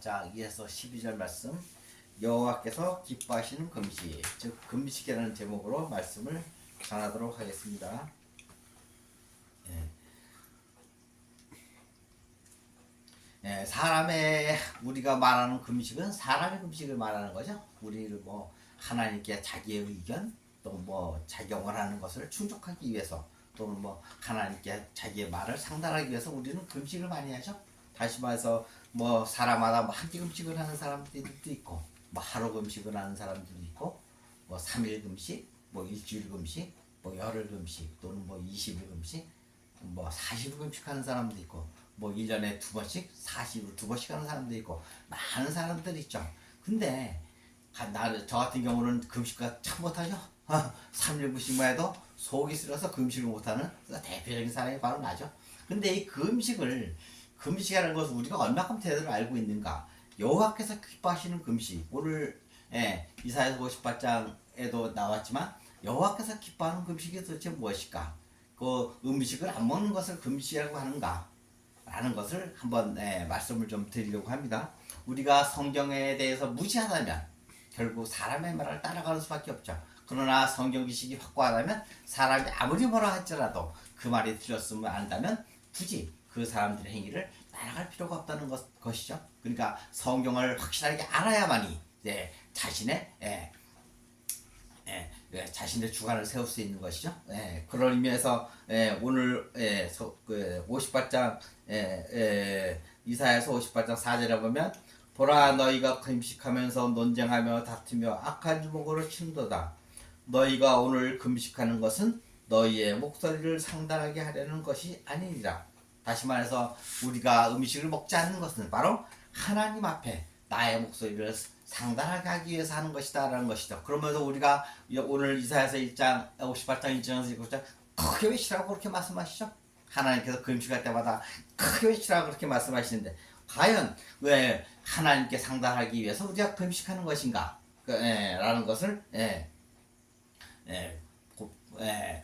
58장 1에서 12절 말씀, 여호와께서 기뻐하시는 금식, 즉 금식이라는 제목으로 말씀을 전하도록 하겠습니다. 사람의 우리가 말하는 금식은 사람의 금식을 말하는 거죠. 우리를 뭐 하나님께 자기의 의견 또 뭐 자기가 원하는 것을 충족하기 위해서 또는 뭐 하나님께 자기의 말을 상달하기 위해서 우리는 금식을 많이 하죠. 다시 말해서 뭐 사람마다 뭐 한 끼 금식을 하는 사람들도 있고 뭐 하루 금식을 하는 사람들도 있고 뭐 3일 금식, 뭐 일주일 금식, 뭐 열흘 금식 또는 뭐 20일 금식, 뭐 40일 금식하는 사람도 있고 뭐 1년에 2번씩 40일 2번씩 하는 사람도 있고 많은 사람들이 있죠. 근데 저 같은 경우는 금식과 참 못하죠. 3일 금식만 해도 속이 쓰려서 금식을 못하는 대표적인 사람이 바로 나죠. 근데 이 금식이라는 것을 우리가 얼마큼 제대로 알고 있는가? 여호와께서 기뻐하시는 금식, 오늘 이사야서 58장에도 나왔지만 여호와께서 기뻐하는 금식이 도대체 무엇일까? 그 음식을 안 먹는 것을 금식이라고 하는가? 라는 것을 한번 말씀을 좀 드리려고 합니다. 우리가 성경에 대해서 무시하다면 결국 사람의 말을 따라가는 수밖에 없죠. 그러나 성경 지식이 확고하다면 사람이 아무리 뭐라 할지라도 그 말이 틀렸음을 안다면 굳이 그 사람들의 행위를 따라갈 필요가 없다는 것이죠. 그러니까 성경을 확실하게 알아야만이 자신의 주관을 세울 수 있는 것이죠. 그런 의미에서 오늘 58장 이사야서 58장 4절에 보면 보라 너희가 금식하면서 논쟁하며 다투며 악한 주먹으로 치는도다. 너희가 오늘 금식하는 것은 너희의 목소리를 상달하게 하려는 것이 아니니라. 다시 말해서 우리가 음식을 먹지 않는 것은 바로 하나님 앞에 나의 목소리를 상달하게 하기 위해서 하는 것이다 라는 것이죠. 그러면서 우리가 오늘 이사야서 1장 58장 1장에서 1장 크게 외치라고 그렇게 말씀하시죠. 하나님께서 금식할 때마다 크게 외치라고 그렇게 말씀하시는데 과연 왜 하나님께 상달하기 위해서 우리가 금식하는 것인가 라는 것을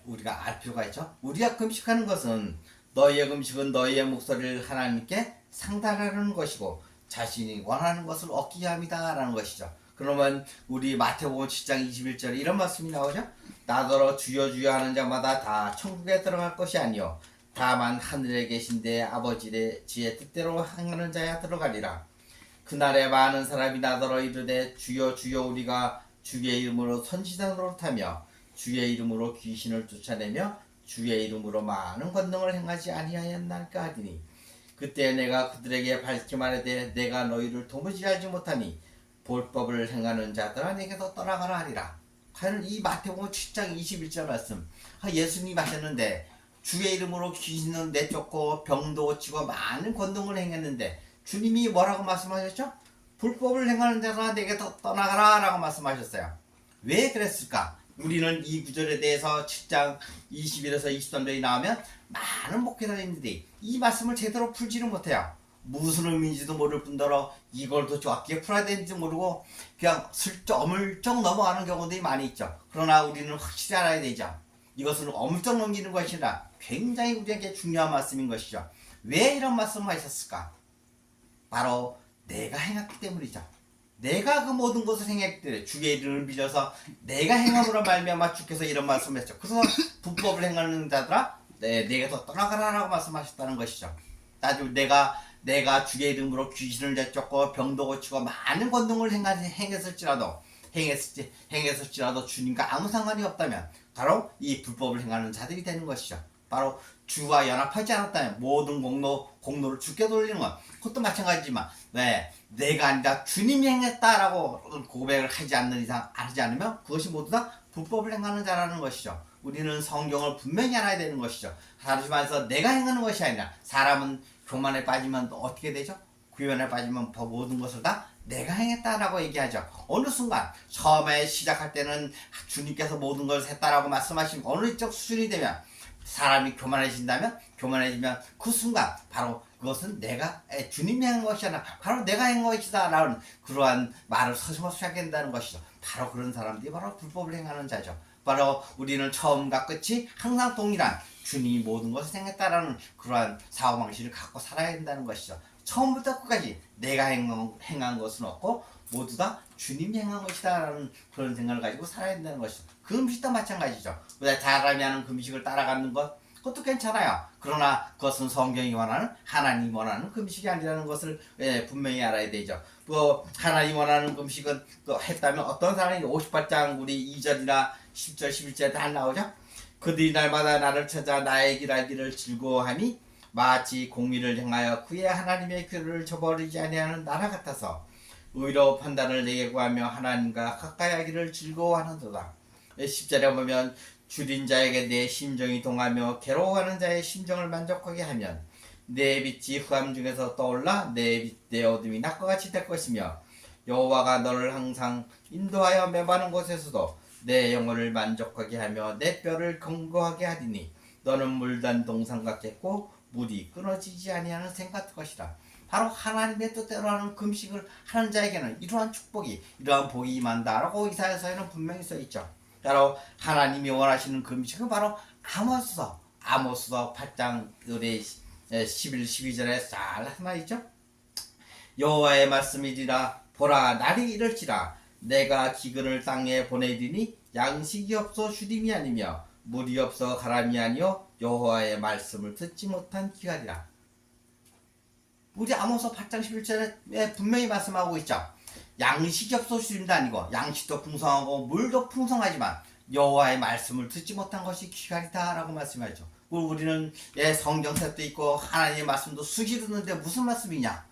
우리가 알 필요가 있죠. 우리가 금식하는 것은 너희의 금식은 너희의 목소리를 하나님께 상달하는 것이고 자신이 원하는 것을 얻기 위함이다 라는 것이죠. 그러면 우리 마태복음 7장 21절에 이런 말씀이 나오죠. 나더러 주여 주여 하는 자마다 다 천국에 들어갈 것이 아니요 다만 하늘에 계신 내 아버지의 지의 뜻대로 행하는 자야 들어가리라. 그날에 많은 사람이 나더러 이르되 주여 주여 우리가 주의 이름으로 선지자 노릇하며 주의 이름으로 귀신을 쫓아내며 주의 이름으로 많은 권능을 행하지 아니하였나이까 하리니 그때 내가 그들에게 밝히 말하되 내가 너희를 도무지 알지 못하니 볼법을 행하는 자들아 내게서 떠나가라 하리라. 과연 이 마태복음 7장 21절 말씀 예수님이 하셨는데 주의 이름으로 귀신은 내쫓고 병도 고치고 많은 권능을 행했는데 주님이 뭐라고 말씀하셨죠? 불법을 행하는 자들아 내게서 떠나가라 라고 말씀하셨어요. 왜 그랬을까? 우리는 이 구절에 대해서 7장 21에서 23절이 나오면 많은 목회자님들이 이 말씀을 제대로 풀지를 못해요. 무슨 의미인지도 모를 뿐더러 이걸 도대체 어떻게 풀어야 되는지 모르고 그냥 슬쩍 어물쩍 넘어가는 경우들이 많이 있죠. 그러나 우리는 확실히 알아야 되죠. 이것은 어물쩍 넘기는 것이 아니라 굉장히 우리에게 중요한 말씀인 것이죠. 왜 이런 말씀을 하셨을까? 바로 내가 행했기 때문이죠. 내가 그 모든 것을 행했기 때문에 주의 이름을 빌려서 내가 행함으로 말미암아 주께서 이런 말씀을 했죠. 그래서 불법을 행하는 자들아 내게서 떠나가라라고 말씀하셨다는 것이죠. 나도 내가 주의 이름으로 귀신을 내쫓고 병도 고치고 많은 권능을 행했을지라도 주님과 아무 상관이 없다면 바로 이 불법을 행하는 자들이 되는 것이죠. 바로 주와 연합하지 않았다면 모든 공로를 주께 돌리는 것 그것도 마찬가지지만 내가 아니라 주님이 행했다라고 고백을 하지 않으면 그것이 모두 다 불법을 행하는 자라는 것이죠. 우리는 성경을 분명히 알아야 되는 것이죠. 다시 말해서 내가 행하는 것이 아니라 사람은 교만에 빠지면 어떻게 되죠? 교만에 빠지면 모든 것을 다 내가 행했다라고 얘기하죠. 어느 순간 처음에 시작할 때는 주님께서 모든 것을 했다라고 말씀하신 어느 쪽 수준이 되면 사람이 교만해지면 그 순간 바로 그것은 주님이 한 것이 아니라 바로 내가 한 것이다 라는 그러한 말을 서슴없이 하게 된다는 것이죠. 바로 그런 사람들이 바로 불법을 행하는 자죠. 바로 우리는 처음과 끝이 항상 동일한 주님이 모든 것을 행했다라는 그러한 사고방식을 갖고 살아야 된다는 것이죠. 처음부터 끝까지 내가 행한 것은 없고 모두 다 주님이 행한 것이다 라는 그런 생각을 가지고 살아야 된다는 것이죠. 그 음식도 마찬가지죠. 사람이 하는 그 음식을 따라가는 것 그것도 괜찮아요. 그러나 그것은 성경이 원하는 하나님이 원하는 그 음식이 아니라는 것을 분명히 알아야 되죠. 하나님이 원하는 그 음식은 했다면 어떤 사람이 58장 우리 2절이나 10절 11절에 다 나오죠. 그들이 날마다 나를 찾아 나의 길 알기를 즐거워하니 마치 공의를 행하여 그의 하나님의 궤를 저버리지 아니하는 나라 같아서 의로 판단을 내게 구하며 하나님과 가까이 하기를 즐거워하는도다. 10절에 보면 줄인 자에게 내 심정이 동하며 괴로워하는 자의 심정을 만족하게 하면 내 빛이 흑암 중에서 떠올라 내 어둠이 낮과 같이 될 것이며 여호와가 너를 항상 인도하여 매바는 곳에서도 내 영혼을 만족하게 하며 내 뼈를 견고하게 하리니 너는 물단 동상 같겠고 물이 끊어지지 아니하는 샘 같을 것이라. 바로 하나님의 뜻대로 하는 금식을 하는 자에게는 이러한 축복이 이러한 복이 임한다라고 이사야서에는 분명히 써있죠. 바로 하나님이 원하시는 금식은 바로 아모스서 8장 11, 12절에 잘 나타나있죠. 여호와의 말씀이니라 보라 날이 이를지라 내가 기근을 땅에 보내리니 양식이 없어 주림이 아니며 물이 없어 가람이 아니요 여호와의 말씀을 듣지 못한 기갈이라. 우리 아모스 8장 11절에 분명히 말씀하고 있죠. 양식이 없어 주림도 아니고 양식도 풍성하고 물도 풍성하지만 여호와의 말씀을 듣지 못한 것이 기갈이다 라고 말씀하죠. 우리는 성경책도 있고 하나님의 말씀도 수시 듣는데 무슨 말씀이냐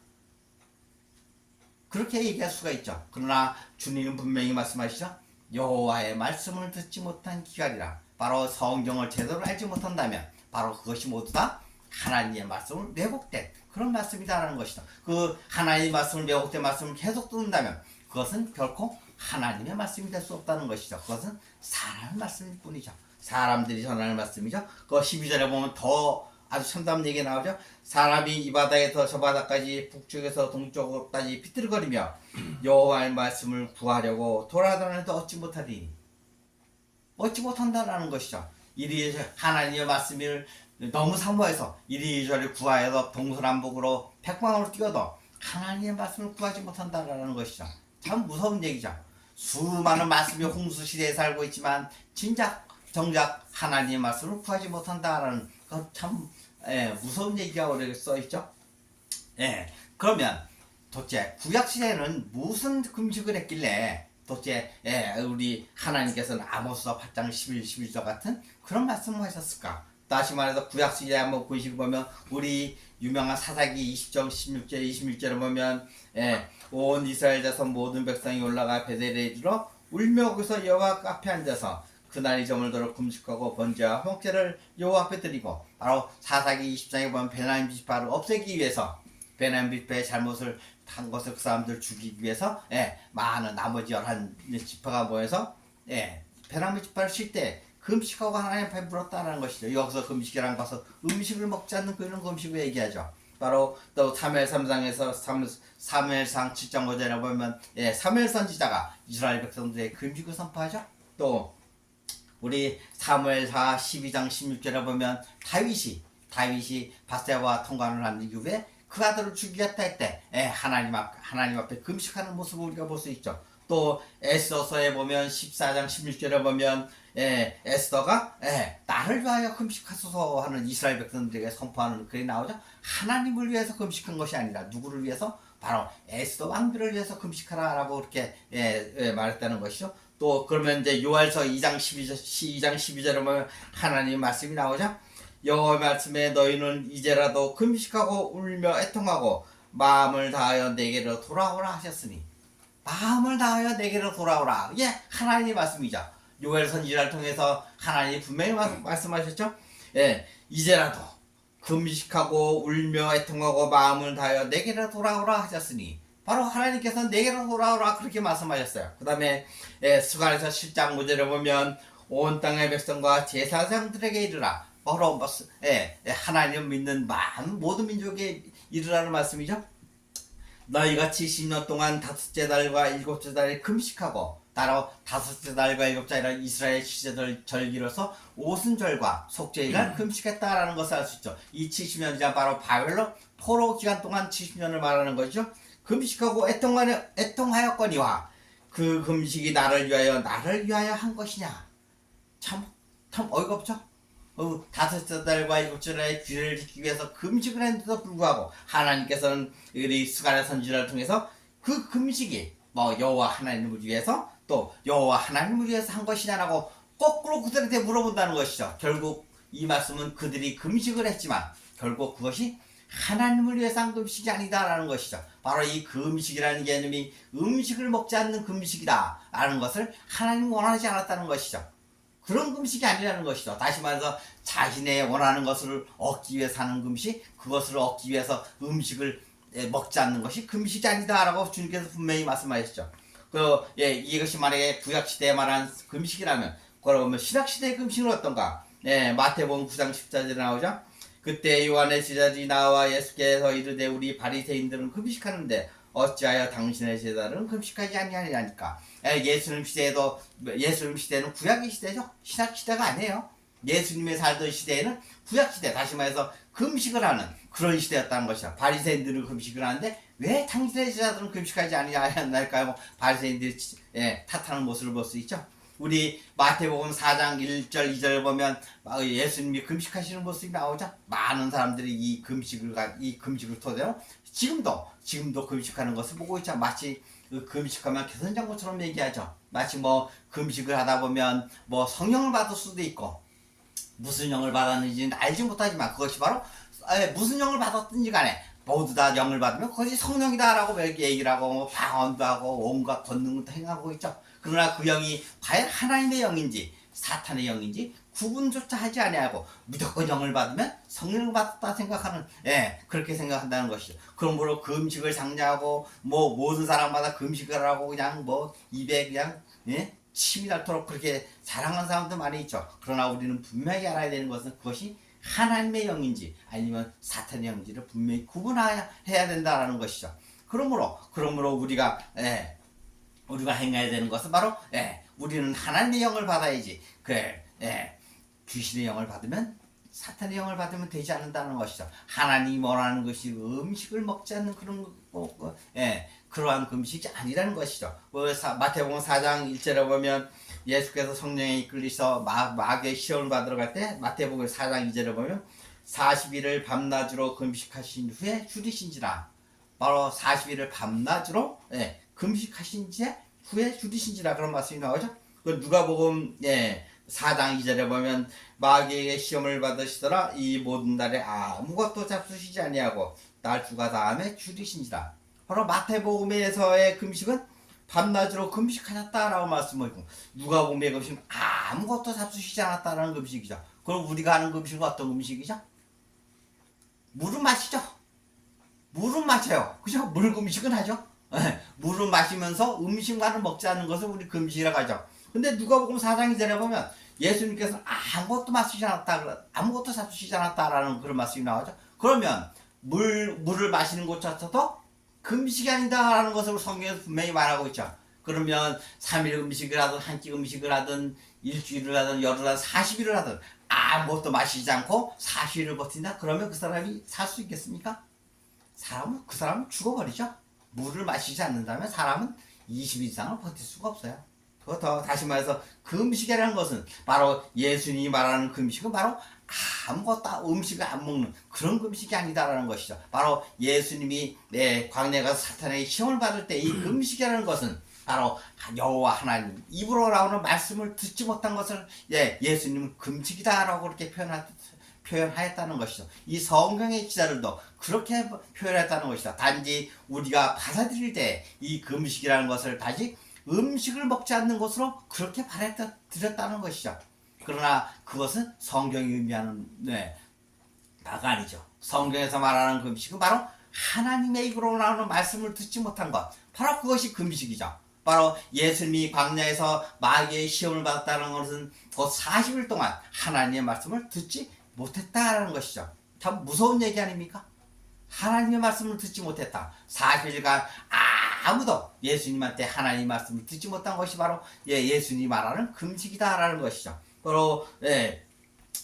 그렇게 얘기할 수가 있죠. 그러나 주님은 분명히 말씀하시죠. 여호와의 말씀을 듣지 못한 기갈이라. 바로 성경을 제대로 알지 못한다면 바로 그것이 모두 다 하나님의 말씀을 왜곡된 그런 말씀이다라는 것이죠. 그 하나님의 말씀을 왜곡된 말씀을 계속 듣는다면 그것은 결코 하나님의 말씀이 될 수 없다는 것이죠. 그것은 사람의 말씀일 뿐이죠. 사람들이 전하는 말씀이죠. 그 12절에 보면 더 아주 참담한 얘기가 나오죠. 사람이 이 바다에서 저 바다까지 북쪽에서 동쪽까지 비틀거리며 여호와의 말씀을 구하려고 돌아다니는데 얻지 못하리니 얻지 못한다라는 것이죠. 이리 하나님의 말씀을 너무 사모해서 이리저리 구하여서 동서남북으로 백방으로 뛰어도 하나님의 말씀을 구하지 못한다라는 것이죠. 참 무서운 얘기죠. 수많은 말씀이 홍수시대에 살고 있지만 정작 하나님의 말씀을 구하지 못한다라는 참 무서운 얘기가 오래 써있죠. 그러면 도대체 구약시대에는 무슨 금식을 했길래 도대체 우리 하나님께서는 아모스서 8장 11절 같은 그런 말씀을 하셨을까? 다시 말해서 구약시대에 한번 금식을 보면 우리 유명한 사사기 20장 16절 26절을 보면 온 이스라엘 자손 모든 백성이 올라가 베델에 이르러 울며 거기서 여호와 앞에 앉아서 그날이 저물도록 금식하고 번제와 홍채를 여호와 앞에 드리고 바로 사사기 20장에 보면 베냐민 지파를 없애기 위해서 베냐민 지파의 잘못을 한 것을 그 사람들 죽이기 위해서 많은 나머지 11지파가 모여서 베냐민 지파를 칠 때 금식하고 하나님 앞에 물었다는 것이죠. 여기서 금식이라는 것은 음식을 먹지 않는 그런 금식을 얘기하죠. 바로 또 사무엘 3장에서 사무엘상 7장 5절에 보면 사무엘 선지자가 이스라엘 백성들의 금식을 선포하죠. 또 우리 사무엘하 12장 16절에 보면 다윗이 바세바와 통관을 한 이후에 그 아들을 죽이겠다 했대 하나님 앞에 금식하는 모습을 우리가 볼 수 있죠. 또 에스더서에 보면 14장 16절에 보면 에스더가 나를 위하여 금식하소서 하는 이스라엘 백성들에게 선포하는 글이 나오죠. 하나님을 위해서 금식한 것이 아니라 누구를 위해서? 바로 에스더 왕비를 위해서 금식하라라고 그렇게 말했다는 것이죠. 또 그러면 이제 요한서 2장 12절에 보면 하나님 말씀이 나오죠. 여호와의 말씀에 너희는 이제라도 금식하고 울며 애통하고 마음을 다하여 내게로 돌아오라 하셨으니 마음을 다하여 내게로 돌아오라. 하나님의 말씀이죠. 요엘 선지자를 통해서 하나님이 분명히 말씀하셨죠. 이제라도 금식하고 울며 애통하고 마음을 다하여 내게로 돌아오라 하셨으니 바로 하나님께서 내게로 돌아오라 그렇게 말씀하셨어요. 그 다음에 스가랴서 7장 5절에 보면 온 땅의 백성과 제사장들에게 이르라. 바로 하나님 믿는 모든 민족에 이르라는 말씀이죠. 너희가 70년 동안 다섯째 달과 일곱째 달에 금식하고 따로 다섯째 달과 일곱째 달은 이스라엘 시제들 절기로서 오순절과 속죄일을 금식했다라는 것을 알 수 있죠. 이 70년이 바로 포로 기간 동안 70년을 말하는 것이죠. 금식하고 애통하였거니와 그 금식이 나를 위하여 한 것이냐. 참 어이가 없죠. 다섯째 달과 일곱째 달의 규례를 지키기 위해서 금식을 했는데도 불구하고 하나님께서는 우리 스가랴 선지자를 통해서 그 금식이 여호와 하나님을 위해서 또 여호와 하나님을 위해서 한 것이냐라고 거꾸로 그들한테 물어본다는 것이죠. 결국 이 말씀은 그들이 금식을 했지만 결국 그것이 하나님을 위해서 한 금식이 아니다라는 것이죠. 바로 이 금식이라는 개념이 음식을 먹지 않는 금식이다 라는 것을 하나님은 원하지 않았다는 것이죠. 그런 금식이 아니라는 것이죠. 다시 말해서 자신의 원하는 것을 얻기 위해서 하는 금식, 그것을 얻기 위해서 음식을 먹지 않는 것이 금식이 아니다라고 주님께서 분명히 말씀하셨죠. 이것이 만약에 구약시대에 말한 금식이라면 그러면 신약시대의 금식은 어떤가? 마태복음 9장 14절에 나오죠. 그때 요한의 제자들이 나와 예수께서 이르되 우리 바리새인들은 금식하는데 어찌하여 당신의 제자들은 금식하지 아니하니까. 예수님 시대는 구약의 시대죠. 신약 시대가 아니에요. 예수님의 살던 시대에는 구약 시대, 다시 말해서 금식을 하는 그런 시대였다는 것이죠. 바리새인들은 금식을 하는데 왜 당신의 제자들은 금식하지 아니하니까요? 바리새인들이 탓하는 모습을 볼 수 있죠. 우리 마태복음 4장 1절 2절을 보면 예수님이 금식하시는 모습이 나오죠. 많은 사람들이 이 금식을 토대로 지금도 금식하는 것을 보고 있죠. 마치 금식하면 개선장군처럼 얘기하죠. 마치 금식을 하다 보면 성령을 받을 수도 있고 무슨 영을 받았는지는 알지 못하지만 그것이 바로 무슨 영을 받았든지 간에 모두 다 영을 받으면 그것이 성령이다라고 얘기를 하고 방언도 하고 온갖 권능도 행하고 있죠. 그러나 그 영이 과연 하나님의 영인지 사탄의 영인지 구분조차 하지 아니하고 무조건 영을 받으면 성령을 받았다 생각하는 그렇게 생각한다는 것이죠. 그러므로 금식을 장려하고 모든 사람마다 금식을 하고 그냥 입에 그냥 침이 닳도록 그렇게 자랑하는 사람도 많이 있죠. 그러나 우리는 분명히 알아야 되는 것은 그것이 하나님의 영인지 아니면 사탄의 영인지를 분명히 구분해야 된다는 것이죠. 그러므로 우리가 행해야 되는 것은 바로 우리는 하나님의 영을 받아야지. 귀신의 영을 받으면 사탄의 영을 받으면 되지 않는다는 것이죠. 하나님이 원하는 것이 음식을 먹지 않는 그러한 금식이 아니라는 것이죠. 마태복음 4장 1절에 보면 예수께서 성령에 이끌리셔 마귀의 시험을 받으러 갈 때 마태복음 4장 2절에 보면 40일을 밤낮으로 금식하신 후에 줄이신지라. 바로 40일을 밤낮으로 금식하신 후에 줄이신지라 그런 말씀이 나오죠. 누가복음 4장 2절에 보면 마귀에게 시험을 받으시더라 이 모든 날에 아무것도 잡수시지 아니하고 날 주가 다음에 줄이신지라. 바로 마태복음에서의 금식은 밤낮으로 금식하셨다라고 말씀하고 누가복음의 금식은 아무것도 잡수시지 않았다라는 금식이죠. 그럼 우리가 하는 금식은 어떤 금식이죠? 물은 마시죠. 물은 마셔요. 그죠? 물 금식은 하죠. 물을 마시면서 음식만을 먹지 않는 것을 우리 금식이라고 하죠. 근데 누가복음 4장 2절에 보면 예수님께서 아무것도 마시지 않았다, 아무것도 잡수시지 않았다라는 그런 말씀이 나오죠. 그러면 물을 마시는 것조차도 금식이 아니다라는 것을 성경에서 분명히 말하고 있죠. 그러면 3일 음식을 하든 한 끼 음식을 하든 일주일을 하든 열흘을 하든 40일을 하든 아무것도 마시지 않고 40일을 버틴다? 그러면 그 사람이 살 수 있겠습니까? 그 사람은 죽어버리죠. 물을 마시지 않는다면 사람은 20일 이상을 버틸 수가 없어요. 더 다시 말해서 금식이라는 것은 바로 예수님이 말하는 금식은 바로 아무것도 음식을 안 먹는 그런 금식이 아니다라는 것이죠. 바로 예수님이 광야에 가서 사탄에게 시험을 받을 때 이 금식이라는 것은 바로 여호와 하나님 입으로 나오는 말씀을 듣지 못한 것을 예수님은 금식이다라고 그렇게 표현하였다는 것이죠. 이 성경의 기자들도 그렇게 표현했다는 것이다. 단지 우리가 받아들일 때 이 금식이라는 것을 다시 음식을 먹지 않는 것으로 그렇게 받아들였다는 것이죠. 그러나 그것은 성경이 의미하는 바가 아니죠. 성경에서 말하는 금식은 바로 하나님의 입으로 나오는 말씀을 듣지 못한 것, 바로 그것이 금식이죠. 바로 예수님이 광야에서 마귀의 시험을 받았다는 것은 곧 40일 동안 하나님의 말씀을 듣지 못했다라는 것이죠. 참 무서운 얘기 아닙니까? 하나님의 말씀을 듣지 못했다. 40일간 아무도 예수님한테 하나님의 말씀을 듣지 못한 것이 바로 예수님이 말하는 금식이다라는 것이죠. 바로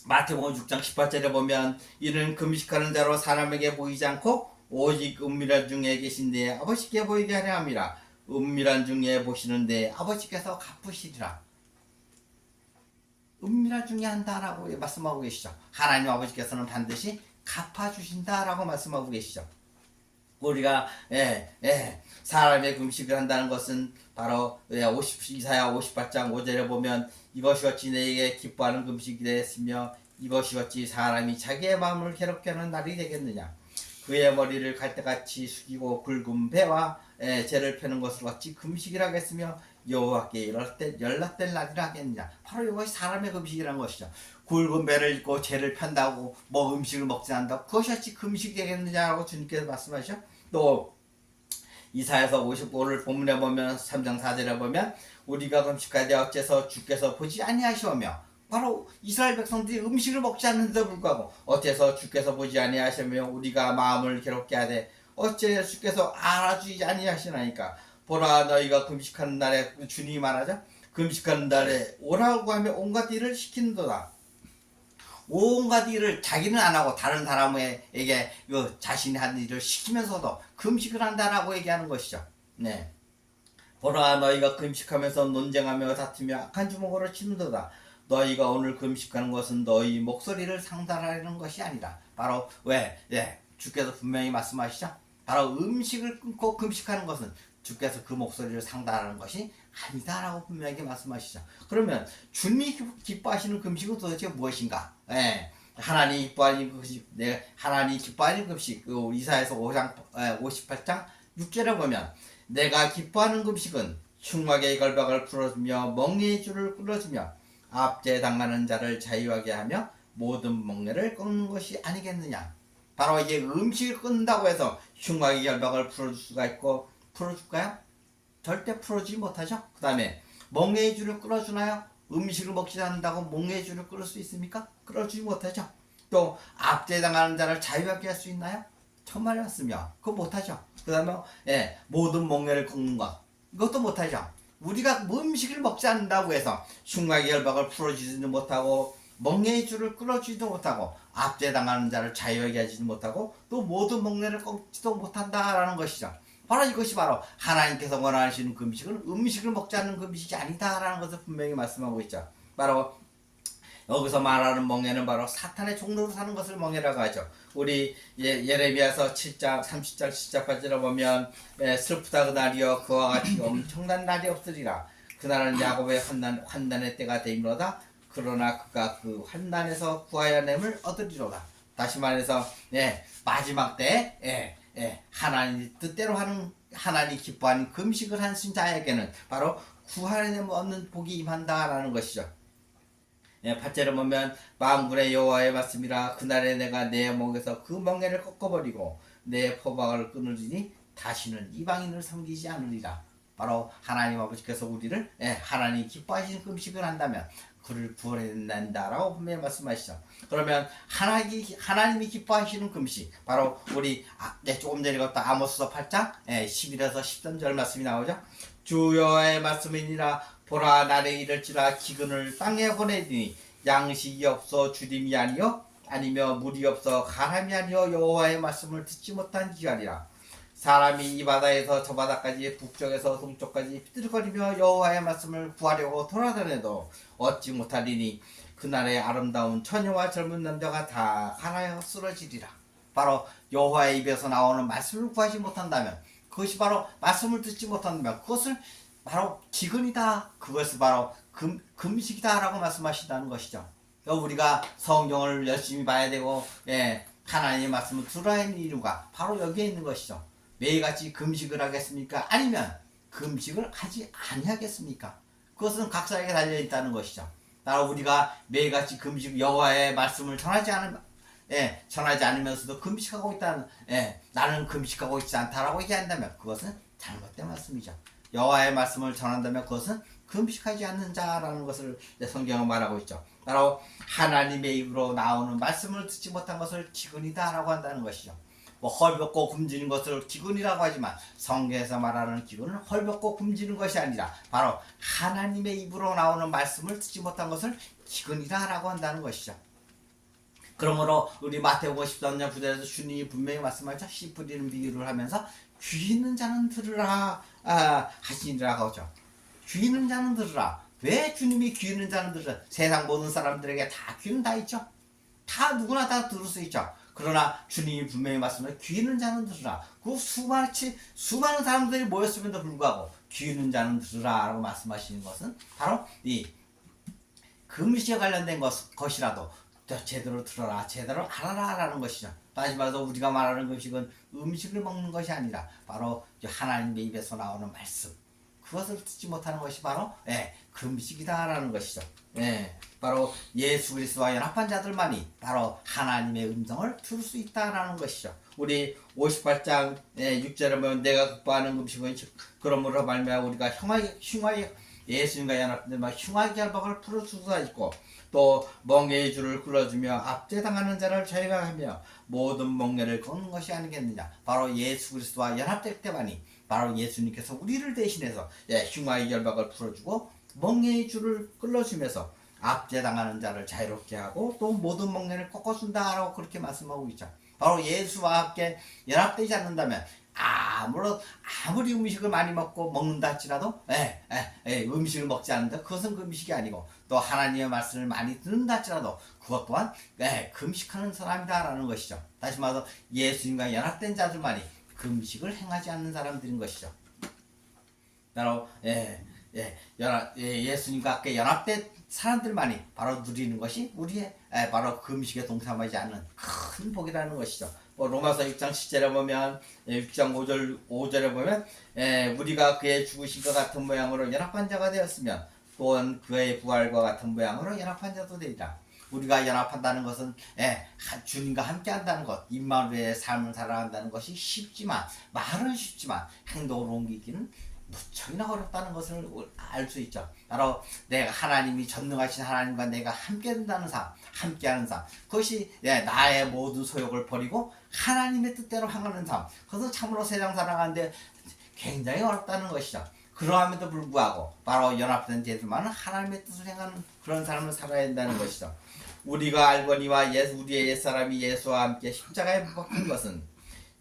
마태복음 6장 18절에 보면 이는 금식하는 자로 사람에게 보이지 않고 오직 은밀한 중에 계신데 아버지께 보이게 하려 함이라. 은밀한 중에 보시는데 아버지께서 갚으시리라. 은밀한 중에 한다라고 말씀하고 계시죠. 하나님 아버지께서는 반드시 갚아주신다라고 말씀하고 계시죠. 우리가 사람의 금식을 한다는 것은 바로 이사야 58장 5절에 보면 이것이 어찌 내게 기뻐하는 금식이 되었으며 이것이 어찌 사람이 자기의 마음을 괴롭게 하는 날이 되겠느냐. 그의 머리를 갈대같이 숙이고 굵은 배와 재를 펴는 것을 어찌 금식이라 하겠으며 여호와께 연락될 날이라 하겠느냐. 바로 이것이 사람의 금식이라는 것이죠. 굵은 배를 입고 재를 편다고 뭐 음식을 먹지 않는다고 그것이 어찌 금식이 되겠느냐라고 주님께서 말씀하시죠. 또 이사야서 55를 본문에 보면 3장 4절에 보면 우리가 금식하되 어째서 주께서 보지 아니하시오며 바로 이스라엘 백성들이 음식을 먹지 않는데도 불구하고 어째서 주께서 보지 아니하시며 우리가 마음을 괴롭게 하되 어째 주께서 알아주지 아니하시나이까. 보라 너희가 금식하는 날에 주님이 말하죠. 금식하는 날에 오라고 하며 온갖 일을 시키는도다. 온갖 일을 자기는 안 하고 다른 사람에게 자신이 한 일을 시키면서도 금식을 한다라고 얘기하는 것이죠. 네. 보라 너희가 금식하면서 논쟁하며 다투며 악한 주먹으로 치는도다. 너희가 오늘 금식하는 것은 너희 목소리를 상달하려는 것이 아니라 바로 왜? 주께서 분명히 말씀하시죠. 바로 음식을 끊고 금식하는 것은 주께서 그 목소리를 상달하는 것이 아니다라고 분명히 말씀하시죠. 그러면 주님이 기뻐하시는 금식은 도대체 무엇인가? 하나님이 기뻐하는 금식, 하나님이 기뻐하는 금식, 이사야서 58장 6절에 보면 내가 기뻐하는 금식은 흉막의 결박을 풀어주며 멍에의 줄을 끊어주며 압제 당하는 자를 자유하게 하며 모든 멍에를 꺾는 것이 아니겠느냐. 바로 이게 음식을 끊는다고 해서 흉막의 결박을 풀어줄 수가 있고 풀어줄까요? 절대 풀어주지 못하죠. 그 다음에 멍에의 줄을 끊어주나요? 음식을 먹지 않는다고 멍에의 줄을 끊을 수 있습니까? 끊어주지 못하죠. 또 압제당하는 자를 자유하게 할 수 있나요? 정말 맞습니다. 그거 못하죠. 그 다음에 모든 멍에를 꺾는 것 이것도 못하죠. 우리가 음식을 먹지 않는다고 해서 흉막의 결박을 풀어주지도 못하고 멍에의 줄을 끊어주지도 못하고 압제당하는 자를 자유하게 하지도 못하고 또 모든 멍에를 꺾지도 못한다라는 것이죠. 바로 이것이 바로 하나님께서 원하시는 금식은 음식을 먹지 않는 금식이 아니다라는 것을 분명히 말씀하고 있죠. 바로 여기서 말하는 멍에는 바로 사탄의 종로로 사는 것을 멍에라고 하죠. 우리 예레미야서 7장 30절 7절까지로 보면 슬프다 그날이여 그와 같이 엄청난 날이 없으리라. 그날은 야곱의 환난의 때가 되므로다. 그러나 그가 그 환난에서 구하여 냄을 얻으리로다. 다시 말해서 마지막 때 하나님 뜻대로 하는 하나님 기뻐하는 금식을 하신 자에게는 바로 구하여 냄을 얻는 복이 임한다라는 것이죠. 8절에 보면 만군의 여호와의 말씀이라. 그날에 내가 내 목에서 그 멍에를 꺾어버리고 내 포박을 끊으리니 다시는 이방인을 섬기지 않으리라. 바로 하나님 아버지께서 우리를 하나님 기뻐하시는 금식을 한다면 그를 구원해낸다라고 분명히 말씀하시죠. 그러면 하나님이 기뻐하시는 금식 바로 우리 조금 전에 읽었던 아모스서 8장 11에서 13절 말씀이 나오죠. 주 여호와의 말씀이니라. 보라 날에 이를지라 기근을 땅에 보내리니 양식이 없어 주림이 아니요 아니며 물이 없어 가람이 아니요 여호와의 말씀을 듣지 못한 기간이라. 사람이 이 바다에서 저 바다까지 북쪽에서 동쪽까지 비틀거리며 여호와의 말씀을 구하려고 돌아다녀도 얻지 못하리니 그날의 아름다운 처녀와 젊은 남자가 다 가라여 쓰러지리라. 바로 여호와의 입에서 나오는 말씀을 구하지 못한다면 그것이 바로 말씀을 듣지 못한다면 그것을 바로 기근이다. 그것을 바로 금식이다라고 말씀하신다는 것이죠. 우리가 성경을 열심히 봐야 되고 하나님의 말씀을 들어야 하는 이유가 바로 여기에 있는 것이죠. 매일같이 금식을 하겠습니까? 아니면 금식을 하지 아니하겠습니까? 그것은 각자에게 달려있다는 것이죠. 바로 우리가 매일같이 금식 여호와의 말씀을 전하지 않으면서도 금식하고 있다는 나는 금식하고 있지 않다라고 얘기한다면 그것은 잘못된 말씀이죠. 여호와의 말씀을 전한다면 그것은 금식하지 않는 자라는 것을 성경은 말하고 있죠. 바로 하나님의 입으로 나오는 말씀을 듣지 못한 것을 기근이다라고 한다는 것이죠. 헐벗고 굶주린 것을 기근이라고 하지만 성경에서 말하는 기근은 헐벗고 굶주린 것이 아니라 바로 하나님의 입으로 나오는 말씀을 듣지 못한 것을 기근이다라고 한다는 것이죠. 그러므로 우리 마태복음 13장 9절에서 주님이 분명히 말씀하죠. 씨 뿌리는 비유를 하면서 귀 있는 자는 들으라 하시니라고 하죠. 귀 있는 자는 들으라. 왜 주님이 귀 있는 자는 들으라? 세상 모든 사람들에게 다 귀는 다 있죠. 다 누구나 다 들을 수 있죠. 그러나 주님이 분명히 말씀해 귀 있는 자는 들으라. 그 수많은 사람들이 모였음에도 불구하고 귀 있는 자는 들으라 라고 말씀하시는 것은 바로 이 금식에 관련된 것이라도 제대로 들어라, 제대로 알아라 라는 것이죠. 다시 말해서 우리가 말하는 금식은 음식을 먹는 것이 아니라 바로 하나님의 입에서 나오는 말씀, 그것을 듣지 못하는 것이 바로 금식이다 라는 것이죠. 바로 예수 그리스도와 연합한 자들만이 바로 하나님의 음성을 들을 수 있다라는 것이죠. 우리 58장 6절에 보면 내가 극복하는 금식은 그러므로 말미암아 우리가 흉하게 예수님과 연합된 흉하게 결박을 풀어 주사 있고 또 멍에의 줄을 끌어주며 압제당하는 자를 저희가하며 모든 멍에를 걷는 것이 아니겠느냐. 바로 예수 그리스도와 연합될 때만이 바로 예수님께서 우리를 대신해서 흉하의 결박을 풀어주고 멍에의 줄을 끌어주면서 압제당하는 자를 자유롭게 하고 또 모든 멍에를 꺾어준다라고 그렇게 말씀하고 있죠. 바로 예수와 함께 연합되지 않는다면 아무리 음식을 많이 먹는다 할지라도 음식을 먹지 않는다 그것은 금식이 아니고 또 하나님의 말씀을 많이 듣는다 할지라도 그것 또한 금식하는 사람이다라는 것이죠. 다시 말해서 예수님과 연합된 자들만이 금식을 행하지 않는 사람들인 것이죠. 바로 예수님과 함께 연합된 사람들만이 바로 누리는 것이 우리의 바로 금식에 동참하지 않는 큰 복이라는 것이죠. 로마서 6장 10절에 보면 6장 5절에 보면 우리가 그의 죽으신 것 같은 모양으로 연합한 자가 되었으면 또한 그의 부활과 같은 모양으로 연합한 자도 되리라. 우리가 연합한다는 것은 주님과 함께한다는 것, 임마누엘의 삶을 살아간다는 것이 쉽지만 말은 쉽지만 행동으로 옮기기는 무척이나 어렵다는 것을 알 수 있죠. 바로 내가 하나님이 전능하신 하나님과 내가 함께 된다는 삶, 함께하는 삶, 그것이 나의 모든 소욕을 버리고 하나님의 뜻대로 행하는 삶, 그것은 참으로 세상 살아가는데 굉장히 어렵다는 것이죠. 그러함에도 불구하고 바로 연합된 제들만은 하나님의 뜻을 행하는 그런 삶을 살아야 된다는 것이죠. 우리가 알거니와 우리의 옛사람이 예수와 함께 십자가에 못 박힌 것은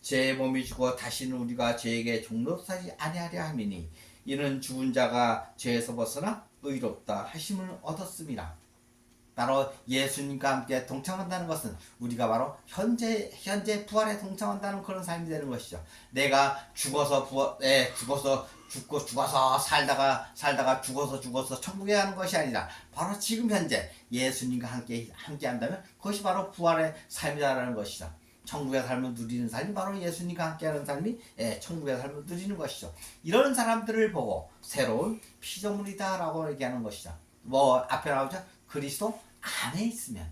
죄의 몸이 죽어 다시는 우리가 죄에게 종노릇하지 아니하려 함이니 이는 죽은 자가 죄에서 벗어나 의롭다 하심을 얻었습니다. 바로 예수님과 함께 동참한다는 것은 우리가 바로 현재 부활에 동참한다는 그런 삶이 되는 것이죠. 내가 죽어서 살다가 죽어서 천국에 가는 것이 아니라 바로 지금 현재 예수님과 함께 한다면 그것이 바로 부활의 삶이다라는 것이죠. 천국의 삶을 누리는 삶이 바로 예수님과 함께하는 삶이 천국의 삶을 누리는 것이죠. 이런 사람들을 보고 새로운 피조물이다라고 얘기하는 것이죠. 앞에 나오죠. 그리스도 안에 있으면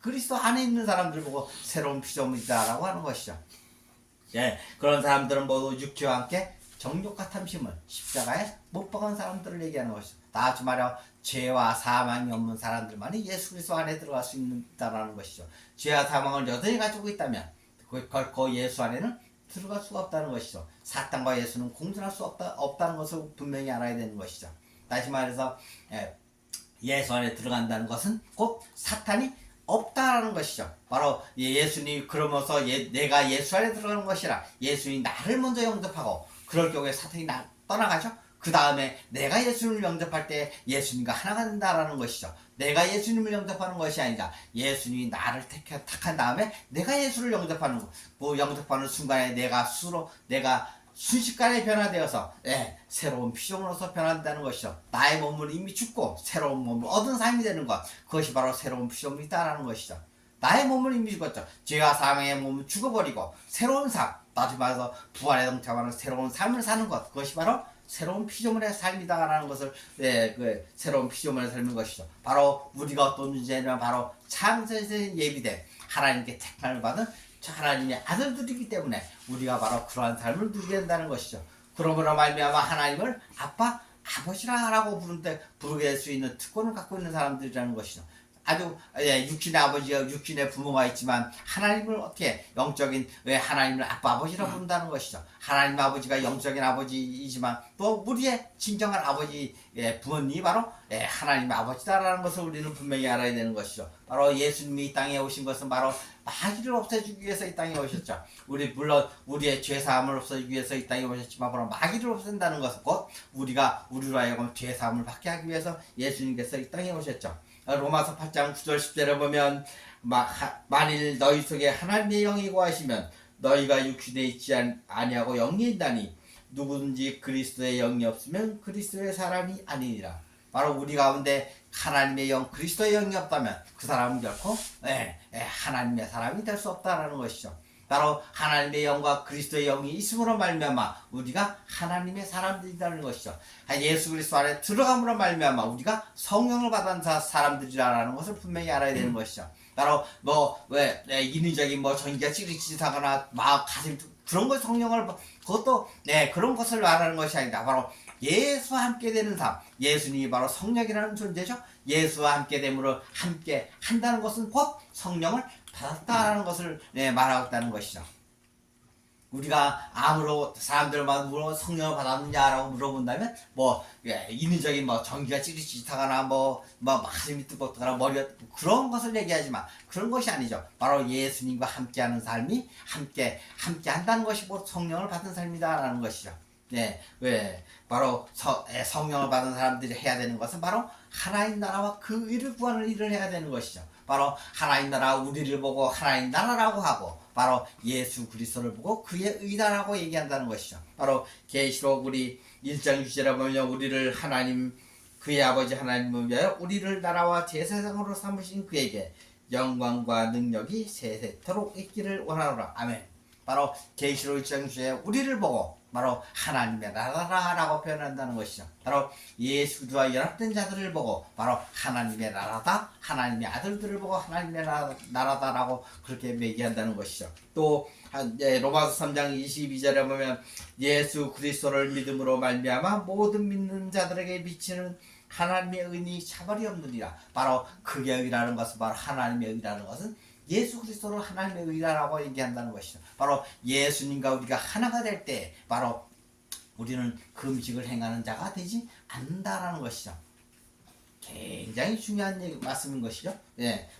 그리스도 안에 있는 사람들 보고 새로운 피조물이다라고 하는 것이죠. 그런 사람들은 모두 육체와 함께 정욕과 탐심을 십자가에 못 박은 사람들을 얘기하는 것이죠. 다시 말하여 죄와 사망이 없는 사람들만이 예수 그리스도 안에 들어갈 수 있다는 것이죠. 죄와 사망을 여전히 가지고 있다면 결코 예수 안에는 들어갈 수가 없다는 것이죠. 사탄과 예수는 공존할 수 없다는 것을 분명히 알아야 되는 것이죠. 다시 말해서 예수 안에 들어간다는 것은 곧 사탄이 없다라는 것이죠. 바로 예수님 그러면서 내가 예수 안에 들어가는 것이라 예수님이 나를 먼저 영접하고 그럴 경우에 사탄이 떠나가죠. 그 다음에 내가 예수님을 영접할 때 예수님과 하나가 된다라는 것이죠. 내가 예수님을 영접하는 것이 아니라 예수님이 나를 택한 다음에 내가 예수를 영접하는 거. 영접하는 순간에 내가 순식간에 변화되어서 새로운 피조물로서 변화된다는 것이죠. 나의 몸은 이미 죽고 새로운 몸을 얻은 삶이 되는 것, 그것이 바로 새로운 피조물이다라는 것이죠. 나의 몸은 이미 죽었죠. 죄와 사망의 몸은 죽어버리고 새로운 삶, 다시 말해서 부활에 동참하는 새로운 삶을 사는 것, 그것이 바로 새로운 피조물의 삶이다라는 것을 그 새로운 피조물의 삶인 것이죠. 바로 우리가 어떤 존재냐면 바로 창세에서 예비된 하나님께 택함을 받은 하나님의 아들들이기 때문에 우리가 바로 그러한 삶을 누리게 된다는 것이죠. 그러므로 말미암아 하나님을 아버지라고 부르게 될 수 있는 특권을 갖고 있는 사람들이라는 것이죠. 아주 육신의 아버지가 육신의 부모가 있지만 하나님을 어떻게 영적인 왜 하나님을 아빠 아버지라고 부른다는 것이죠. 하나님 아버지가 영적인 아버지이지만 또 우리의 진정한 아버지 부모님이 바로 하나님의 아버지다라는 것을 우리는 분명히 알아야 되는 것이죠. 바로 예수님이 이 땅에 오신 것은 바로 마귀를 없애주기 위해서 이 땅에 오셨죠. 물론 우리의 죄사함을 없애주기 위해서 이 땅에 오셨지만 바로 마귀를 없앤다는 것은 곧 우리가 우리로 하여금 죄사함을 받게 하기 위해서 예수님께서 이 땅에 오셨죠. 로마서 8장 9절 10절에 보면 만일 너희 속에 하나님의 영이 거하시면 너희가 육신에 있지 아니하고 영이 있나니 누구든지 그리스도의 영이 없으면 그리스도의 사람이 아니니라. 바로 우리 가운데 하나님의 영, 그리스도의 영이 없다면 그 사람은 결코 하나님의 사람이 될 수 없다라는 것이죠. 바로 하나님의 영과 그리스도의 영이 있음으로 말미암아 우리가 하나님의 사람들이라는 것이죠. 예수 그리스도 안에 들어감으로 말미암아 우리가 성령을 받은 사람들이라는 것을 분명히 알아야 되는 것이죠. 바로 인위적인 전기가 찌릿찌릿하거나 막 가슴 그런 것 성령을 그것도 그런 것을 말하는 것이 아니다. 바로 예수와 함께 되는 삶, 예수님이 바로 성령이라는 존재죠. 예수와 함께 됨으로 함께 한다는 것은 곧 성령을 받았다는 것을 말하고 있다는 것이죠. 우리가 아무로 사람들만 성령을 받았느냐라고 물어본다면 인위적인 전기가 찌릿찌릿하거나 가슴이 뜨겁거나 머리가 그런 것을 얘기하지만 그런 것이 아니죠. 바로 예수님과 함께하는 삶이 함께 한다는 것이 곧 성령을 받은 삶이다라는 것이죠. 바로 성령을 받은 사람들이 해야 되는 것은 바로 하나님 나라와 그 의를 구하는 일을 해야 되는 것이죠. 바로 하나님 나라 우리를 보고 하나님 나라라고 하고 바로 예수 그리스도를 보고 그의 의다라고 얘기한다는 것이죠. 바로 계시록 우리 1장 6절에 보면 우리를 하나님 그의 아버지 하나님을 위하여 우리를 나라와 제사장으로 삼으신 그에게 영광과 능력이 세세토록 있기를 원하노라. 아멘. 바로 계시록 1장 6절에 우리를 보고 바로 하나님의 나라라고 표현한다는 것이죠. 바로 예수 그리스도와 연합된 자들을 보고 바로 하나님의 나라다, 하나님의 아들들을 보고 하나님의 나라다라고 그렇게 얘기한다는 것이죠. 또 로마서 3장 22절에 보면 예수 그리스도를 믿음으로 말미암아 모든 믿는 자들에게 비치는 하나님의 의니 차별이 없느니라. 바로 그의 의라는 것은 바로 하나님의 의라는 것은 예수 그리스도를 하나님의 의라고 얘기한다는 것이죠. 바로 예수님과 우리가 하나가 될 때 바로 우리는 금식을 행하는 자가 되지 않는다라는 것이죠. 굉장히 중요한 말씀인 것이죠.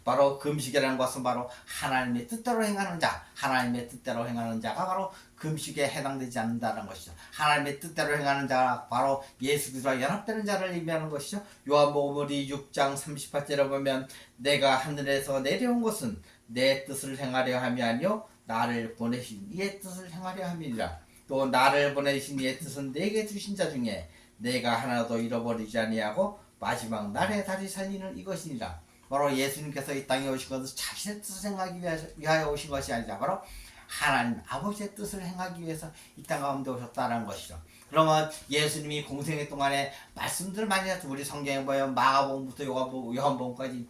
바로 금식이라는 것은 바로 하나님의 뜻대로 행하는 자, 하나님의 뜻대로 행하는 자가 바로 금식에 해당되지 않는다는 것이죠. 하나님의 뜻대로 행하는 자가 바로 예수 그리스도와 연합되는 자를 의미하는 것이죠. 요한복음 6장 38절에 보면 내가 하늘에서 내려온 것은 내 뜻을 행하려 함이 아니요 나를 보내신 이의 뜻을 행하려 함이니라. 또 나를 보내신 이의 뜻은 내게 주신 자 중에 내가 하나도 잃어버리지 아니하고 마지막 날에 다시 살리는 이것이니라. 바로 예수님께서 이 땅에 오신 것은 자신의 뜻을 행하기 위하여 오신 것이 아니라 바로 하나님 아버지의 뜻을 행하기 위해서 이 땅 가운데 오셨다는 것이죠. 그러면 예수님이 공생애 동안에 말씀들을 많이 하셨죠. 우리 성경에 보면 마가복음부터 요한복음까지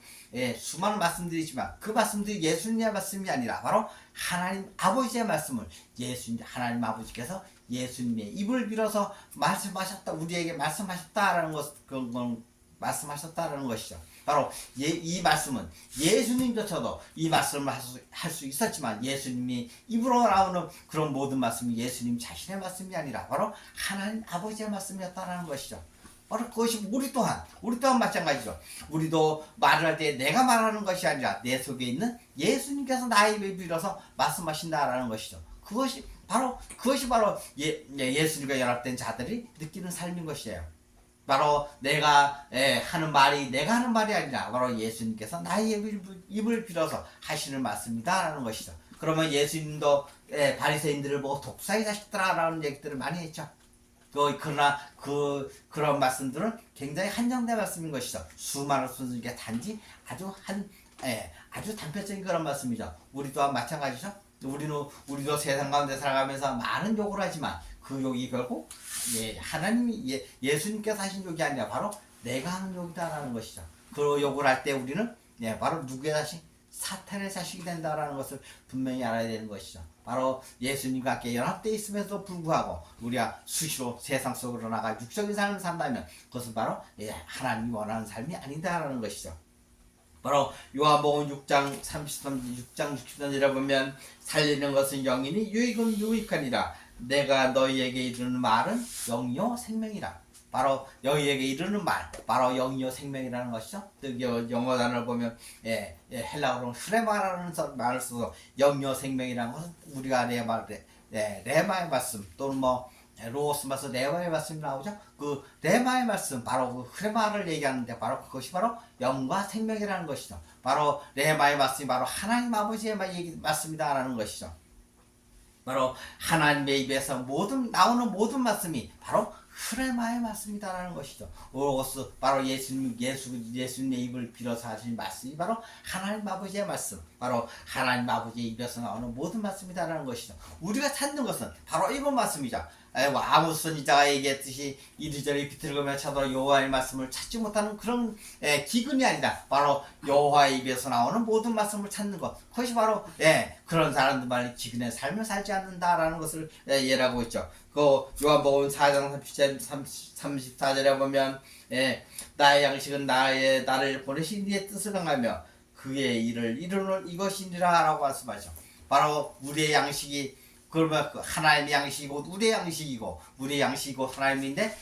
수많은 말씀들이지만 그 말씀들이 예수님의 말씀이 아니라 바로 하나님 아버지의 말씀을 하나님 아버지께서 예수님의 입을 빌어서 말씀하셨다, 우리에게 말씀하셨다라는 말씀하셨다라는 것이죠. 바로 이 말씀은 예수님조차도 이 말씀을 할 수 있었지만 예수님이 입으로 나오는 그런 모든 말씀이 예수님 자신의 말씀이 아니라 바로 하나님 아버지의 말씀이었다는 것이죠. 바로 그것이 우리 또한 마찬가지죠. 우리도 말을 할 때 내가 말하는 것이 아니라 내 속에 있는 예수님께서 나의 입을 빌어서 말씀하신다라는 것이죠. 그것이 바로 예수님과 연합된 자들이 느끼는 삶인 것이에요. 바로 내가 하는 말이 아니라 바로 예수님께서 나의 입을 빌어서 하시는 말씀이다라는 것이죠. 그러면 예수님도 바리새인들을 보고 독사의 자식들아라는 얘기들을 많이 했죠. 그러나 그런 말씀들은 굉장히 한정된 말씀인 것이죠. 수많은 순 중에 단지 아주 단편적인 그런 말씀이죠. 우리 또한 마찬가지죠. 우리도 세상 가운데 살아가면서 많은 욕을 하지만 그 욕이 결국 하나님이 예수님께서 하신 욕이 아니라 바로 내가 하는 욕이다라는 것이죠. 그 욕을 할 때 우리는 바로 누구의 자식? 사탄의 자식이 된다라는 것을 분명히 알아야 되는 것이죠. 바로 예수님과 함께 연합되어 있음에도 불구하고 우리가 수시로 세상 속으로 나가 육적인 삶을 산다면 그것은 바로 하나님이 원하는 삶이 아니다라는 것이죠. 바로 요한복음 6장 60절에 보면 살리는 것은 영이니 유익은 유익하니라. 내가 너희에게 이르는 말은 영이요 생명이라. 바로 너희에게 이르는 말, 바로 영이요 생명이라는 것이죠. 영어 단어를 보면 헬라어로 흐레마라는 말을 써서 영이요 생명이라는 것은 우리가 레마의 말씀 또는 로스 말씀 레마의 말씀이 나오죠. 그 레마의 말씀 바로 그 흐레마를 얘기하는데 바로 그것이 바로 영과 생명이라는 것이죠. 바로 레마의 말씀이 바로 하나님 아버지의 말씀이다라는 것이죠. 바로 하나님의 입에서 나오는 모든 말씀이 바로 흐레마의 말씀이다라는 것이죠. 오로스 바로 예수님의 입을 빌어서 하신 말씀이 바로 하나님 아버지의 말씀, 바로 하나님 아버지의 입에서 나오는 모든 말씀이다라는 것이죠. 우리가 찾는 것은 바로 이번 말씀이죠. 아모스 선지자가 얘기했듯이 이리저리 비틀거며 쳐도 여호와의 말씀을 찾지 못하는 그런 기근이 아니라 바로 여호와의 입에서 나오는 모든 말씀을 찾는 것, 그것이 바로 그런 사람들만이 기근의 삶을 살지 않는다라는 것을 예라고 있죠. 그 요한복음 4장 34절에 보면 나의 양식은 나를 보내신 이의 뜻을 행하며 그의 일을 이루는 이것이니라 라고 말씀하죠. 바로 우리의 양식이 그러면 하나님의 양식이고 우리의 양식이고 하나님인데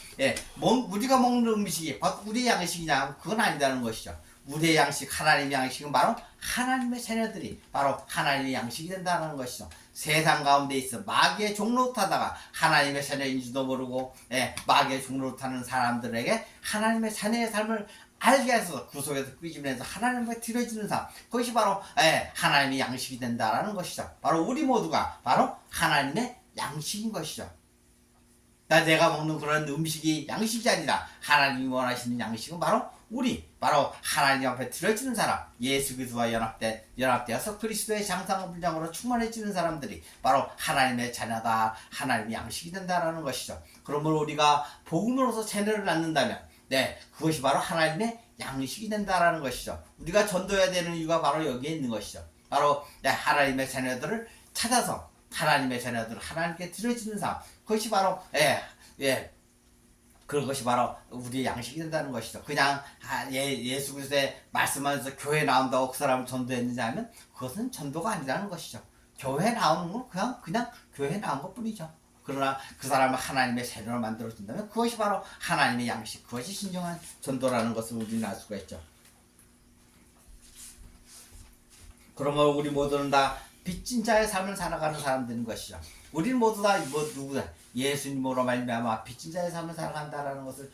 우리가 먹는 음식이 우리의 양식이냐 그건 아니다는 것이죠. 우리의 양식, 하나님의 양식은 바로 하나님의 자녀들이 바로 하나님의 양식이 된다는 것이죠. 세상 가운데 있어 마귀의 종노릇하다가 하나님의 자녀인지도 모르고 마귀의 종노릇하는 사람들에게 하나님의 자녀의 삶을 알게 해서 그 속에서 끄집어내서 하나님께 드려지는 삶, 그것이 바로 하나님의 양식이 된다라는 것이죠. 바로 우리 모두가 바로 하나님의 양식인 것이죠. 내가 먹는 그런 음식이 양식이 아니라 하나님이 원하시는 양식은 바로 바로 하나님 앞에 드려지는 사람, 예수 그리스도와 연합되어서 그리스도의 장상과 분량으로 충만해지는 사람들이 바로 하나님의 자녀다, 하나님의 양식이 된다라는 것이죠. 그러므로 우리가 복음으로서 자녀를 낳는다면 그것이 바로 하나님의 양식이 된다라는 것이죠. 우리가 전도해야 되는 이유가 바로 여기에 있는 것이죠. 바로 하나님의 자녀들을 찾아서 하나님의 자녀들을 하나님께 드려지는 삶, 그것이 바로 그것이 바로 우리의 양식이 된다는 것이죠. 그냥 예수 그리스도의 말씀하면서 교회 나온다고 그 사람을 전도했느냐 하면 그것은 전도가 아니라는 것이죠. 교회 나오는 건 그냥 교회 나온 것 뿐이죠. 그러나 그 사람을 하나님의 자녀로 만들어준다면 그것이 바로 하나님의 양식, 그것이 진정한 전도라는 것을 우리는 알 수가 있죠. 그러면 우리 모두는 다 빚진 자의 삶을 살아가는 사람들인 것이죠. 우리는 모두 다 누구다 예수님으로 말미암아 빚진 자의 삶을 살아간다라는 것을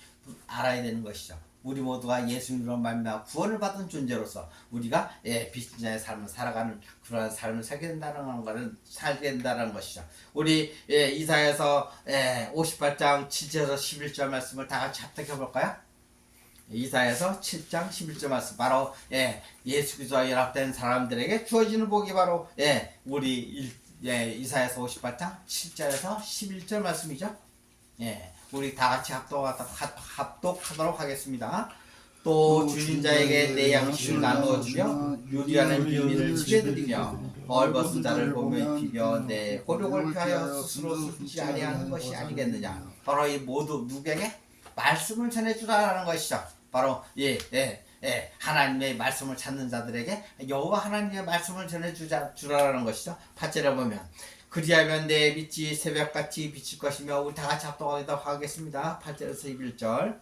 알아야 되는 것이죠. 우리 모두가 예수님으로 말미암아 구원을 받은 존재로서 우리가 빚진 자의 삶을 살아가는 그러한 삶을 살게 된다는 것이죠. 우리 이사야서 58장 7절에서 11절 말씀을 다 같이 합독해 볼까요? 이사야서 7장 11절 말씀, 바로 예수 그리스도와 연합된 사람들에게 주어지는 복이 바로 우리 이사야서 58장 7절에서 11절 말씀이죠. 우리 다 같이 합독하도록 하겠습니다. 또 주신 자에게 내 양식을 나누어 주며 요리하는 비밀을 지배드리며 벌벗은 자를 보며 입히며 내 호력을 피하여 스스로 숨지 아니하는 것이 아니겠느냐. 바로 이 모두 누구에게 말씀을 전해주라는 것이죠. 바로 하나님의 말씀을 찾는 자들에게 여호와 하나님의 말씀을 전해주라는 것이죠. 8절에 보면 그리하면 내 빛이 새벽같이 비칠 것이며, 우리 다같이 합독하도록 하겠습니다. 8절에서 11절.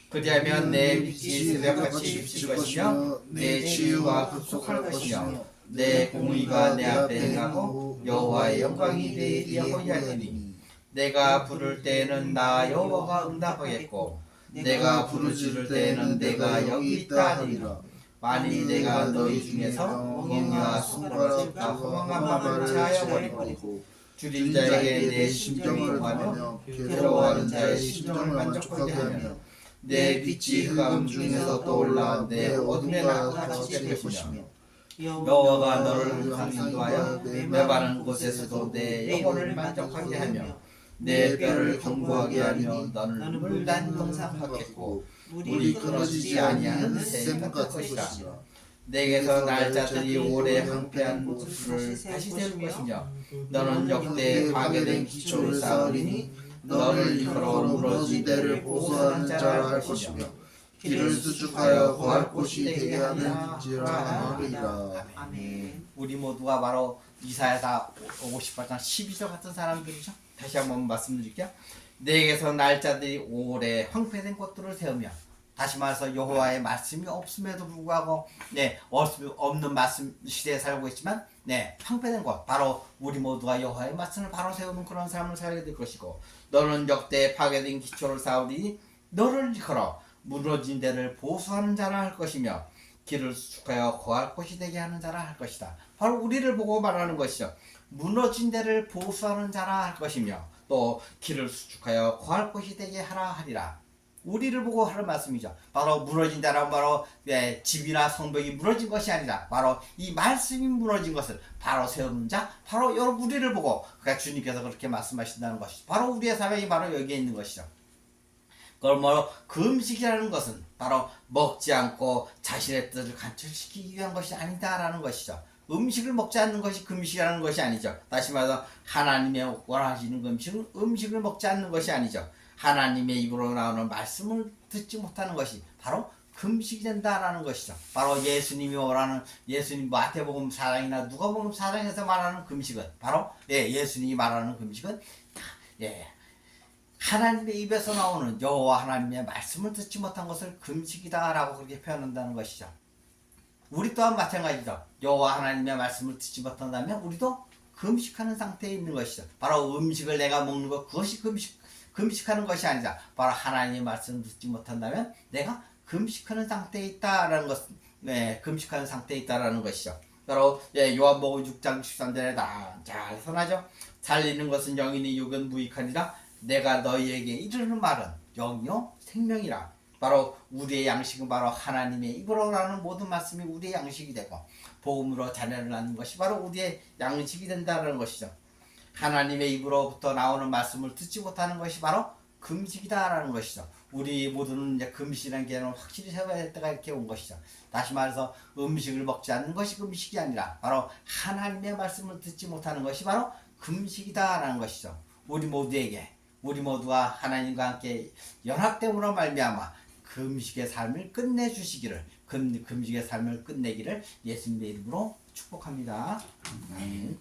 그리하면 내 빛이 새벽같이 비칠 것이며 내 치유가 급속할 것이며 내 공의가 내 앞에 행하고 여호와의 영광이 내 일에 허이하리니 내가 부를 때에는 나 여호와가 응답하겠고 내가 부르짖을 때에는 내가 여기 있다 하리라. 만일 내가 너희 중에서 멍에와 손가락과 허망한 마음을 제하여 버리고 줄인 자에게 내 심정을 구하며 괴로워하는 자의 심정을 만족하게 하며 내 빛이 흑암 중에서 떠올라 내 어둠의 낙과 같이 될 것이며 여호와가 너를 항상 인도하여 메마른 곳에서도 내 영혼을 만족하게 하며 내 뼈를 견고하게 하며 너는 물난 동산 받겠고 물이 끊어지지 아니하는 샘 같을 것이라. 내게서 날짜들이 오래 항폐한 모습을 다시 세울 것이며 너는 역대 파괴된 기초를 쌓으리니 너를 이끌어 무너진 데를 보호하는 자라 할 것이며 길을 수축하여 거할 곳이 되게 하는지라 하리라. 아멘. 우리 모두가 바로 이사야서 58장 12절 같은 사람들이죠. 다시 한번 말씀드릴게요. 내게서 날짜들이 오래 황폐된 곳들을 세우며, 다시 말해서 여호와의 말씀이 없음에도 불구하고 없는 말씀 시대에 살고 있지만 황폐된 곳, 바로 우리 모두가 여호와의 말씀을 바로 세우는 그런 삶을 살게 될 것이고, 너는 역대에 파괴된 기초를 쌓으리니 너를 일컬어 무너진 데를 보수하는 자라 할 것이며 길을 수축하여 거할 곳이 되게 하는 자라 할 것이다. 바로 우리를 보고 말하는 것이죠. 무너진 데를 보수하는 자라 할 것이며 또 길을 수축하여 거할 곳이 되게 하라 하리라. 우리를 보고 하는 말씀이죠. 바로 무너진 데란 바로 집이나 성벽이 무너진 것이 아니라 바로 이 말씀이 무너진 것을 바로 세우는 자, 바로 여러분 우리를 보고, 그러니까 주님께서 그렇게 말씀하신다는 것이죠. 바로 우리의 사명이 바로 여기에 있는 것이죠. 그럼 그 음식이라는 것은 바로 먹지 않고 자신의 뜻을 간철시키기 위한 것이 아니다라는 것이죠. 음식을 먹지 않는 것이 금식이라는 것이 아니죠. 다시 말해서 하나님의 원하시는 음식을 먹지 않는 것이 아니죠. 하나님의 입으로 나오는 말씀을 듣지 못하는 것이 바로 금식이 된다라는 것이죠. 바로 예수님이 원하는, 예수님 마태복음 4장이나 누가복음 4장에서 말하는 금식은 바로 예수님이 말하는 금식은 하나님의 입에서 나오는 여호와 하나님의 말씀을 듣지 못한 것을 금식이다라고 그렇게 표현한다는 것이죠. 우리 또한 마찬가지죠. 여호와 하나님의 말씀을 듣지 못한다면 우리도 금식하는 상태에 있는 것이죠. 바로 음식을 내가 먹는 것, 그것이 금식하는 것이 아니라 바로 하나님의 말씀을 듣지 못한다면 내가 금식하는 상태에 있다라는 것, 금식하는 상태에 있다라는 것이죠. 바로 요한복음 6장 13절에 잘 선하죠. 살리는 것은 영이니 육은 무익하니라. 내가 너희에게 이르는 말은 영이요 생명이라. 바로 우리의 양식은 바로 하나님의 입으로 나오는 모든 말씀이 우리의 양식이 되고, 복음으로 자녀를 낳는 것이 바로 우리의 양식이 된다는 것이죠. 하나님의 입으로부터 나오는 말씀을 듣지 못하는 것이 바로 금식이다라는 것이죠. 우리 모두는 이제 금식이라는 개념을 확실히 세워야 될 때가 이렇게 온 것이죠. 다시 말해서 음식을 먹지 않는 것이 금식이 아니라 바로 하나님의 말씀을 듣지 못하는 것이 바로 금식이다라는 것이죠. 우리 모두가 하나님과 함께 연합됨으로 말미암아 금식의 삶을 끝내주시기를, 금식의 삶을 끝내기를 예수님의 이름으로 축복합니다. 아멘.